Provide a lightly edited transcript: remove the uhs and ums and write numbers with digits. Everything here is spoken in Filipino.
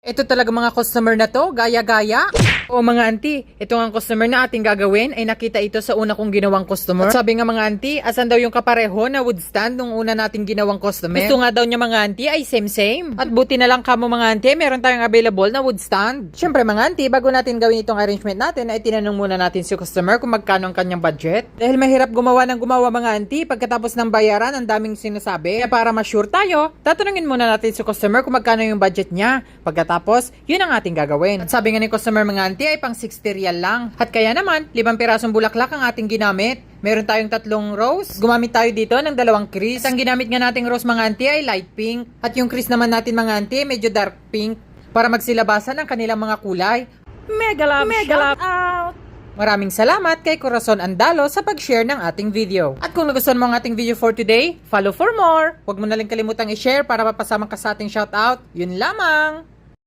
Ito talaga mga customer na to, gaya-gaya. O mga auntie, ito ang customer na ating gagawin ay nakita ito sa una kong ginawang customer. At sabi nga mga auntie, asan daw yung kapareho na wood stand nung una nating ginawang customer? Gusto nga daw niya mga auntie ay same-same. At buti na lang kamo mga auntie, meron tayong available na wood stand. Syempre mga auntie, bago natin gawin itong arrangement natin ay tinanong muna natin si customer kung magkano ang kanyang budget. Dahil mahirap gumawa ng gumawa mga auntie, pagkatapos ng bayaran ang daming sinasabi. Kaya para ma-sure tayo, tatanungin muna natin si customer kung magkano yung budget niya. Pagkatapos, yun ang ating gagawin. At sabi nga ni customer mga auntie ay pang 60 real lang. At kaya naman, 5 pirasong bulaklak ang ating ginamit. Meron tayong 3 rose. Gumamit tayo dito ng 2 crease. At ang ginamit nga nating rose mga auntie ay light pink. At yung crease naman natin mga auntie medyo dark pink para magsilabasan ang kanilang mga kulay. Mega love shout out! Maraming salamat kay Corazon Andalo sa pag-share ng ating video. At kung nagustuhan mo ang ating video for today, follow for more. Huwag mo na lang kalimutang i-share para mapasama ka sa ating shoutout. Yun lamang!